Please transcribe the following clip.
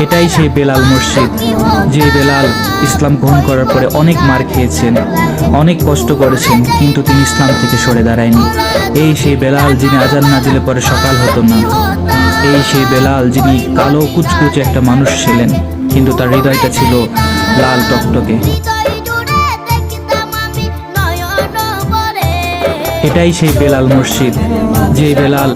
এটাই সেই বেলাল মসজিদ, যে বেলাল ইসলাম গ্রহণ করার পরে অনেক মার খেয়েছেন, অনেক কষ্ট করেছেন, কিন্তু তিনি ইসলাম থেকে সরে দাঁড়ায়নি। এই সেই বেলাল যিনি আজান না দিলে পরে সকাল হতো না। এই সেই বেলাল যিনি কালো কুচকুচে একটা মানুষ ছিলেন, কিন্তু তার হৃদয়টা ছিল লাল টকটকে। এটাই সেই বেলাল মসজিদ, যে বেলাল